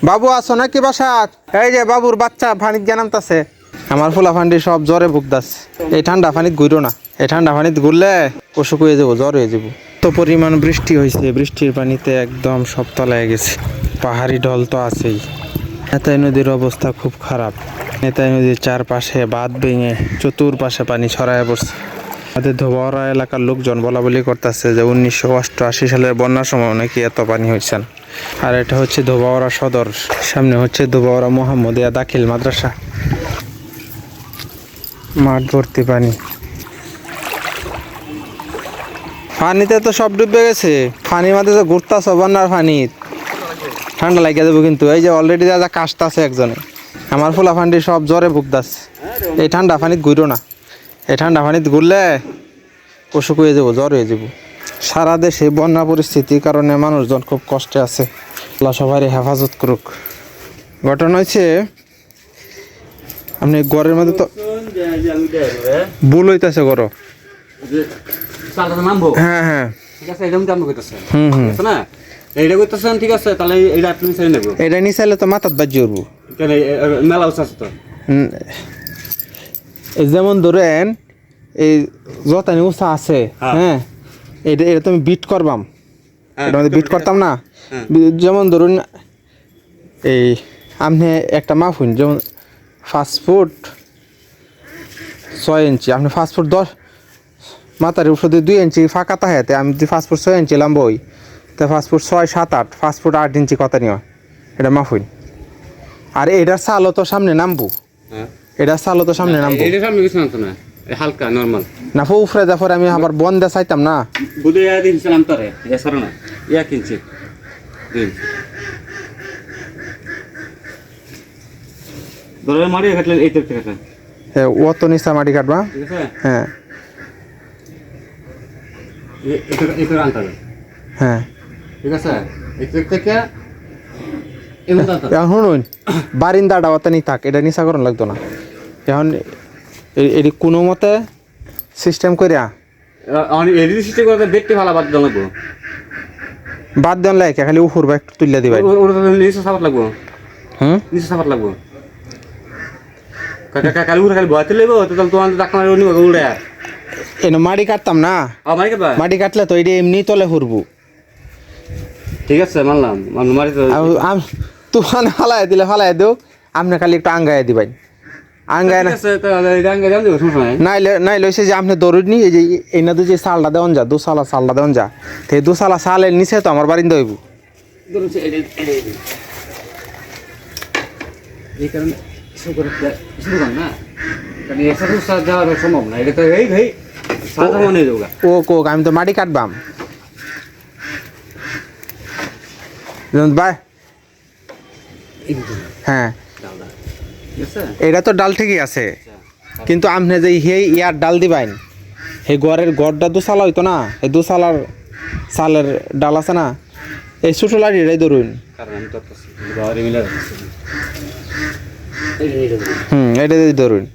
বাবু আছো নাকি বাসাত? এই যে বাবুর বাচ্চা পানিত নামতাছে। আমার ফুলা ফান্ডি সব জ্বরে ভুগতাছে। এই ঠান্ডা পানিত ঘুরো না, এই ঠান্ডা পানিত ঘুরলে অসুখ হয়ে যাবো, জ্বর হয়ে যাবো। তো পরিমাণ বৃষ্টি হয়েছে, বৃষ্টির পানিতে একদম সব তলায় গেছে। পাহাড়ি ঢল তো আছেই। নেতাই নদীর অবস্থা খুব খারাপ। নেতাই নদীর চারপাশে বাঁধ ভেঙে চতুর্পাশে পানি ছড়ায় পড়ছে। আমাদের ধোবাউড়া এলাকার লোকজন বলা বলি করতেছে যে 1988 সালের বন্যার সময় নাকি এত পানি হয়েছে। আর এটা হচ্ছে ধোবাউড়া সদর, সামনে হচ্ছে ধোবাউড়া মোহাম্মদিয়া দাখিল মাদ্রাসা। মাঠ ভর্তি পানি, পানিতে তো সব ডুবে গেছে। পানির মাঝে তো ঘুরতাছ বন্যার পানি, ঠান্ডা লাগিয়ে দেবো কিন্তু। এই যে অলরেডি দাদা কাশতাছে একজনে। আমার ফুলা ফান্ডি সব জ্বরে ভুগতাছে। এই ঠান্ডা পানিত ঘুরো না, এই ঠান্ডা পানিত ঘুরলে অসুখ হয়ে যাবো, জ্বর হয়ে যাবো। সারা দেশে বন্যা পরিস্থিতির কারণে মানুষজন খুব কষ্টে আছে। আল্লাহ সবারই হেফাজত করুক। ঘটনা হয়েছে, আপনি ঘরের মধ্যে তো ভুল হইতেছে গরো। হ্যাঁ হ্যাঁ ঠিক আছে, এটা আমি কইতাছেন। হুম হুম না এইটা কইতাছেন, ঠিক আছে, তাহলে এইটা আপনি চাই নেব। এটা নিচাইলে তো মাথাত বাজি উঠবো। কেন মেলা আছে তো? এই যেমন ধরেন এই যতানি উষা আছে, হ্যাঁ এটা এটা তুমি বিট করবাম, এটা মধ্যে বিট করতাম না। যেমন ধরুন এই আপনি একটা মাফুন, যেমন 5 ফুট 6 ইঞ্চি, আপনি 5 ফুট 10 মাথার উপর 2 ইঞ্চি ফাঁকা তাহাতে আমি যদি 5 ফুট 6 ইঞ্চি লাম্বা হই, তা 5 ফুট 6 7 8 5 ফুট 8 ইঞ্চি কথা নিও, এটা মাফুন। আর এটার চালও তো সামনে নামবো, এটার চালও তো সামনে নামবো। এইটা সামনে কিছু না, না হালকা নরমাল না উফরে যাফর আমি আবার বন্ধে চাইতাম না। বুদে দিনছিলাম তোরে, এসর না ইয়া কিনছি দিন ধরে মারি কাটলে এই তো ঠিক আছে। হ্যাঁ ও তো নিচা মাটি কাটবা, ঠিক আছে, হ্যাঁ এটা আনতে হবে। হ্যাঁ ঠিক আছে, এটা থেকে এখন শুনুন, বারিন্দাটা অতানি থাক, এটা নিচা করণ লাগতো না। এখন এটি কোনো মতে সিস্টেম করিয়া এডিট সিস্টেম করে দেখতে ভালো বাদ দেওয়া লাগবো। বাদ দেন লাগে খালি উফুর বা একটু তুলে দিবাই। নিচে সাবাত লাগবো, নিচে সাবাত লাগবো। কালি উঠে খালি ভয়তে লাগবো, তাহলে তোমার ডাক্তার উড়ে এনে মাটি কাটতাম না, মারি কাটবা। মাটি কাটলে তো এটি এমনি তলে ফুরবো। ঠিক আছে মানলাম, মারি তুফান ফালাই দিলে ফালাই দেও, আপনি খালি একটু আঙ্গায় দিবাই। আঙ্গায় না নাইলে নাইলে হয়েছে যে আপনি দৌড় নি, এই যে এই না যে চালটা দেওয়ান যা, দুসালা চালটা দেওয়ান যা, তো এই দুসালা চালের নিচে তো আমার বারিন্দা হইব। এই কারণে শুরু কর না, কারণ এসব যাওয়ার সম্ভব না। এটা তো এই ভাই সাদা মনে যাওগা ও কোক আমি তো মাটি কাটবাম ভাই। হ্যাঁ এটা তো ডাল ঠিকই আছে, কিন্তু আপনি যে সেই ইয়ার ডাল দিবাইন, সেই গড়ের গড়টা দুসালা হইতো না, এই দুসালার চালের ডাল আছে না, এই ছোটো লাড়ি এটাই ধরুন। এটা দিয়ে ধরুন।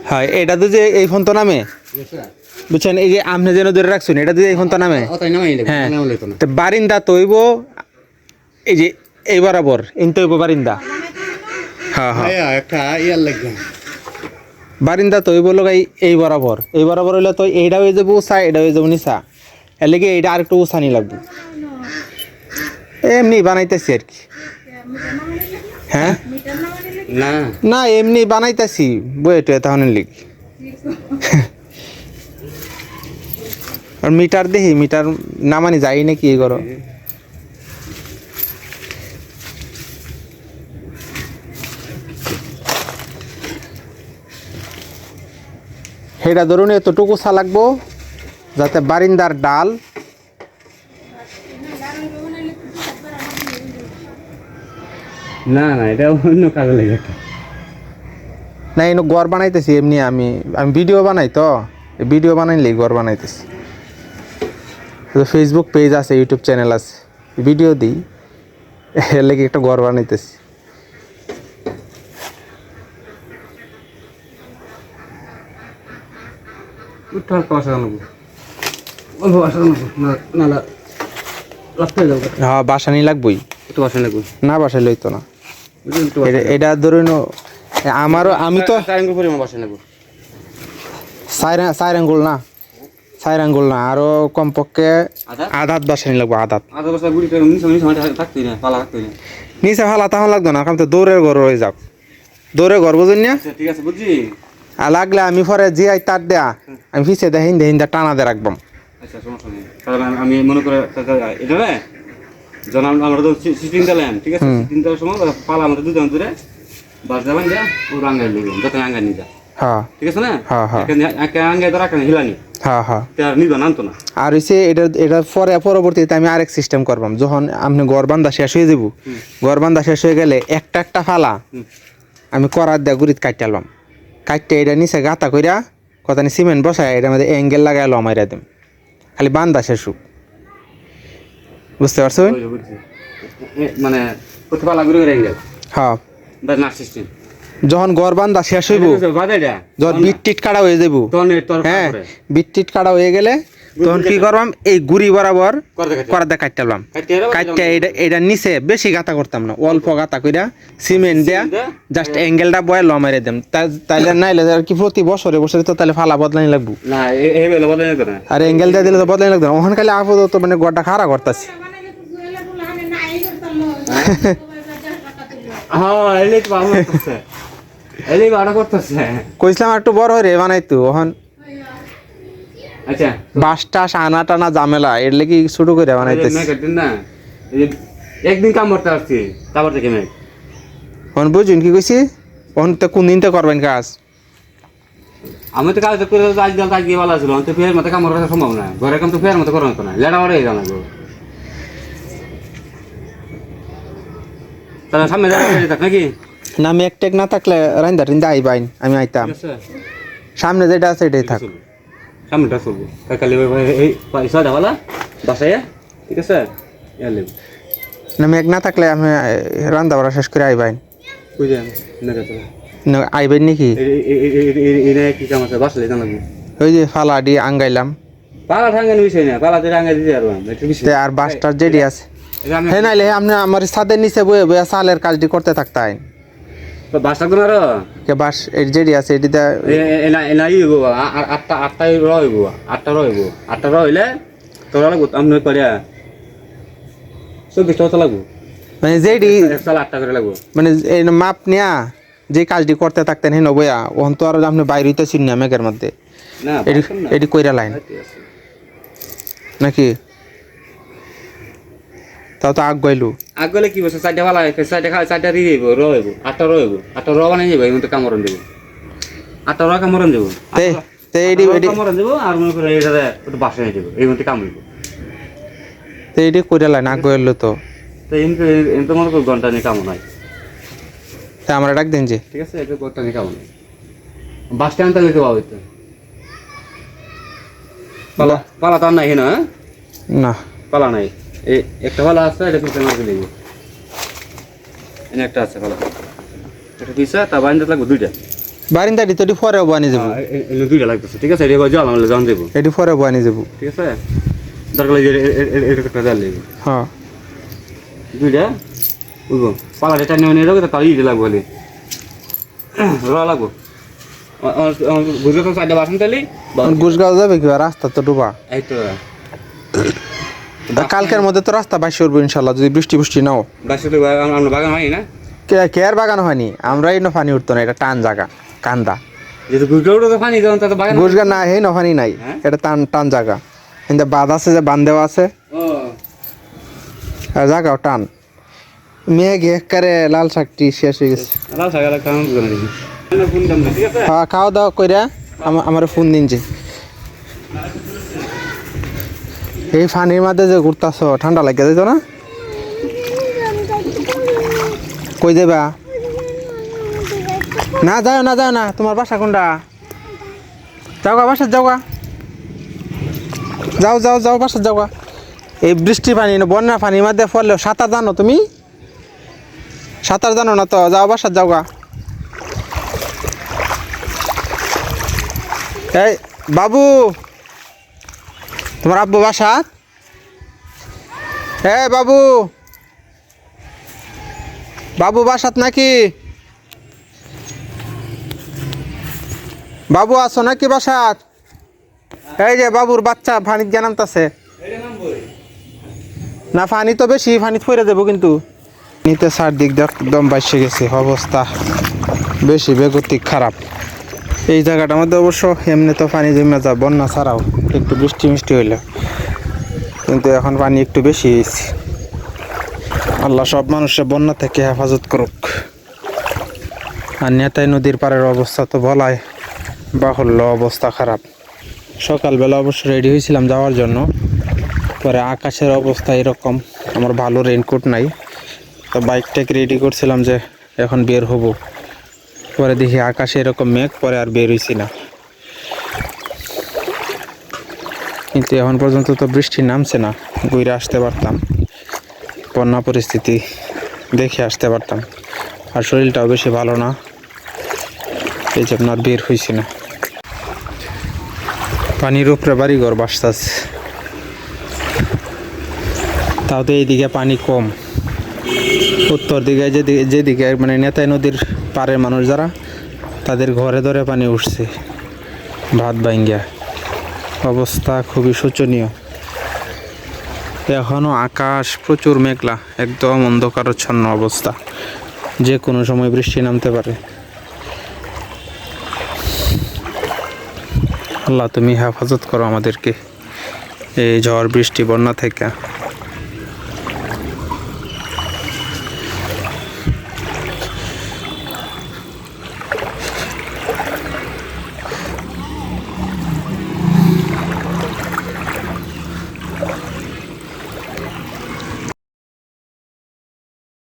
হ্যাঁ এটা তো যে এই ফোন তো নামে, বুঝছেন, এই যে আপনি যেন ধরে রাখছেন এটা তো এই ফোন তো নামে। হ্যাঁ তো বারিন্দা তৈব এই যে এই বরাবর ইন তৈব বারিন্দা। হ্যাঁ হ্যাঁ একটা ইয়ার লাগবে বারিন্দা তৈব লাগাই এই বরাবর, এই বরাবর হইলে তো এইটা হয়ে যাবো উষা, এটা হয়ে যাবো নিচা, এর লেগে এইটা আরেকটু উষানি লাগবে। এমনি বানাইতেছি আর কি। হ্যাঁ না না এমনি বানাইতেছি বইটা তখন লিখ। আর মিটার দেখি, মিটার নামানি যাই নাকি এই করো। সেটা ধরুন এতটুকু চা লাগবো যাতে বারিন্দার ডাল না না এটা অন্য কাজে লেগে না এনে ঘর বানাইতেছি এমনি আমি আমি ভিডিও বানাই তো ভিডিও বানাইলেই ঘর বানাইতেছি ফেসবুক পেজ আছে ইউটিউব চ্যানেল আছে ভিডিও দিই এর লেগে একটা ঘর বানাইতেছি উঠার পাশে আনবো অল্প বাসা আনবো না না লাগতে যাবো হ্যাঁ বাসা নিয়ে লাগবই একটু বাসা লাগবো না বাসায় লইতো না এটা ধরুন আমারও আমি তো চার পরিমাণ বাসা লাগবো চার আঙ্গুল না চার আঙ্গুল না আরো কমপক্ষে আধাত বাসা নিয়ে লাগবো আধাত আধা বছর গুড়ি করে নিচে থাকতেই না পালা থাকতেই না নিচে ফালা তখন লাগতো না কারণ তো দৌড়ের ঘর হয়ে যাও দৌড়ের ঘর বুঝুন না আচ্ছা ঠিক আছে বুঝছি আর লাগলে আমি পরে জিয়াই তার দেয়া আমি পিছিয়ে দেয় হিন্দে হিন্দে টানা দিয়ে রাখবাম আচ্ছা সমস্যা নেই তাহলে আমি মনে করে এটা রে যখন আমরা তো সিটিং দিলাম ঠিক আছে সিটিং দেওয়ার সময় পালা আমাদের দুজন দূরে বাস যাবেন যা ও রাঙ্গাই নেবেন যত আঙ্গাই নিয়ে যা হ্যাঁ ঠিক আছে না হ্যাঁ হ্যাঁ একে আঙ্গাই ধরা কেন হিলানি হ্যাঁ হ্যাঁ তার নিবেন আনতো না আর হইছে এটা পরে পরবর্তীতে আমি আরেক সিস্টেম করবাম যখন আপনি ঘর বান্ধা শেষ হয়ে যাব ঘর বান্ধা শেষ হয়ে গেলে একটা একটা ফালা আমি করার দেয়া গুড়িত কাটতাম কাটতে এটা নিচে গাতা কইরা কথা নি সিমেন্ট বসায় এটার মধ্যে অ্যাঙ্গেল লাগাই লমাইরা দিম খালি বান্ধা শেষ হোক বুঝতে পারছেন মানে কোথাও পালা ঘুরে ঘুরে গেল হ্যাঁ না সিস্টেম যখন ঘর বান্ধা শেষ হইব বাদাইটা যখন বিট টিট কাটা হয়ে যাব তখন তোর হ্যাঁ বিট টিট কাটা হয়ে গেলে তখন কি করবাম এই গুড়ি বরাবর করার দিয়ে কাটতাম কাটতে এটা নিচে বেশি গাতা করতাম না অল্প গাতা কইরা সিমেন্ট দেয়া জাস্ট অ্যাঙ্গেলটা বয় লমাইরে দেম তাইলে নাইলে আর কি প্রতি বছরে বছরে তো তাহলে ফালা বদলানি লাগবো না এই বেলা বদলাই না আর অ্যাঙ্গেল দিয়ে দিলে তো বদলানি লাগতো না ওখানে খালি আপাতত মানে গড়টা খাড়া করতেছি হ্যাঁ এলেই তো ভালো করতেছে এলেই ভালো করতেছে কইছিলাম একটু বড় হয়ে রে বানাইতো ওখান আচ্ছা বাসটা আনা টানা ঝামেলা এর লেগে শুরু করে বানাইতেছি না একদিন কাম করতে আসছি তারপর থেকে মেঘ ওখান বুঝুন কি কইছি ওখান তো কোন দিন তো করবেন কাজ আমি তো কাজ করে আজ গিয়ে ভালো ছিল তো ফের মতো কাম করা সম্ভব না ঘরের কাম তো ফের মতো করা হতো না লেড়া বড় হয়ে গেল তাহলে সামনে যাবে নাকি না আমি এক না থাকলে রান্দা টিন্দা আইবাইন আমি আইতাম সামনে যেটা আছে এটাই থাক সামনেটা চলবো কালি এই পয়সা দেওয়ালা বাসায় ঠিক আছে এলে না আমি এক না থাকলে আমি রান্দা বড়া শেষ করে আইবাইন কই যান না কথা না আইবেন নাকি এই কি কাম আছে বাসলে জানাবো ওই যে ফালা দিয়ে আঙ্গাইলাম পালা ঠাঙ্গানি বিষয় না পালা দিয়ে আঙ্গাই দিতে পারবো একটু বিষয় আর বাসটার যেটি আছে হ্যাঁ নাইলে আপনি আমার ছাদের নিচে বয়ে বয়ে চালের কাজটি করতে থাকতাই তো বাস থাকতো না আরো কে বাস এই যেটি আছে এটিতে এলাই গো আটটাই রইব আটটা রইলে তোরা লাগবো আমি পারিয়া 24 টাকা লাগবো মানে যেটি 8টা করে লাগবো মানে এই মাপ নেয়া যে কাজটি করতে থাকতেন হেন বইয়া ওখান তো আর আপনি বাইরে হইতেছি না মেঘের মধ্যে না এটি কইরা লাইন নাকি তাও তো আগ গইলু আগ গেলে কি বলছে 4টা ভালো 4টা রইব 8টা রবা নাই যাবে এই মতো কামরন দেব 8টা রবা কামরন দেব তে এডি কামরন দেব আর মনে করে এটা একটু বাসা নিয়ে দেব এই মতো কাম হইব তে এডি কইরা লাইন আগ গইলু তো তো মনে কর ঘন্টা নিয়ে কাম নাই তা আমরা ডাক দেন যে ঠিক আছে এটা ঘন্টা নিয়ে কাম নাই বাস স্ট্যান্ড তাহলে তো পাবো তো পালা তো নাই না না পালা নাই এই একটা ভালো আছে এটা পিছনে মারকে দেব এনে একটা আছে ভালো এটা পিছা তা বাইন্দা লাগবে দুইটা বারিন্দা দি তো পরে বানি যাব এই দুইটা লাগতেছে ঠিক আছে এটা জল আমরা জান দেব এটি পরে বানি যাব ঠিক আছে দরকার লাগে এটা একটা জাল দেব হ্যাঁ দুইটা বুঝো পালা এটা নিয়ে যাবে তো তাই লাগবে বলে র লাগবো বুঝলো তো সাইডে বাসন তালি গুজগাঁও যাবে কি রাস্তা তো ডুবা এই তো কালকের মধ্যে তো রাস্তা বাইশ করবো ইনশাল্লাহ যদি বৃষ্টি বৃষ্টি নাও বাসে তো আমরা বাগান হয় না কেয়ার বাগান হয়নি আমরা এই পানি উঠতো না এটা টান জায়গা কান্দা যেহেতু গুজগাঁও তো পানি যখন তো বাগান গুজগা না হেই নফানি নাই এটা টান টান জায়গা কিন্তু বাঁধ আছে যে বাঁধ দেওয়া আছে আর জায়গাও টান মেঘ একারে লাল শাকটি শেষ হয়ে গেছে লাল শাক কারণ ফোন দাম ঠিক আছে হ্যাঁ খাওয়া দাওয়া কইরা আমার ফোন দিন যে এই ফানির মধ্যে যে ঘুরতাছ ঠান্ডা লাগে যাইতো না কই যাবা? না যাও না, যাও না, তোমার বাসা কোনটা? যাওগা বাসা, যাওগা, যাও যাও যাও বাসা, যাওগা। এই বৃষ্টি পানি না বন্যা পানির মধ্যে পড়লেও সাঁতার জানো তুমি? সাঁতার জানো না তো? যাও বাসা, যাওগা। এই বাবু, তোমার আব্বু বাসা? এই বাবু, বাবু বাসাত নাকি? বাবু আছো নাকি বাসাত? এই যে বাবুর বাচ্চা পানিত গিয়ে নামতাছে। না পানি তো বেশি, পানি ফিরে দেবো কিন্তু। নিতে চারদিক একদম বাইসে গেছে, অবস্থা বেশি বেগতিক খারাপ। এই জায়গাটার মধ্যে অবশ্য এমনি তো পানি জমে যায় বন্যা ছাড়াও, একটু বৃষ্টি মিষ্টি হইলে, কিন্তু এখন পানি একটু বেশি হয়েছে। আল্লাহ সব মানুষের বন্যা থেকে হেফাজত করুক। আর নেতাই নদীর পাড়ের অবস্থা তো বলাই বাহুল্য, অবস্থা খারাপ। সকালবেলা অবশ্য রেডি হয়েছিলাম যাওয়ার জন্য, পরে আকাশের অবস্থা এরকম, আমার ভালো রেইনকোট নাই, তো বাইকটাকে রেডি করছিলাম যে এখন বের হব, পরে দেখি আকাশে এরকম মেঘ, পরে আর বের হইছি না। কিন্তু এখন পর্যন্ত তো বৃষ্টি নামছে না, ঘুরে আসতে পারতাম, বন্যা পরিস্থিতি দেখে আসতে পারতাম। আর শরীরটাও বেশি ভালো না, এই জন্য আর বের হয়েছি না। পানির উপরে বাড়িঘর বাসতাছে, তাও তো এইদিকে পানি কম। উত্তর দিকে যেদিকে মানে নেতাই নদীর পাড়ের মানুষ যারা, তাদের ঘরে ধরে পানি উঠছে, ভাত ভাঙ্গিয়া, অবস্থা খুবই শোচনীয়। এখনও আকাশ প্রচুর মেঘলা, একদম অন্ধকারচ্ছন্ন অবস্থা, যে কোনো সময় বৃষ্টি নামতে পারে। আল্লাহ তুমি হেফাজত করো আমাদেরকে এই ঝড় বৃষ্টি বন্যা থেকে।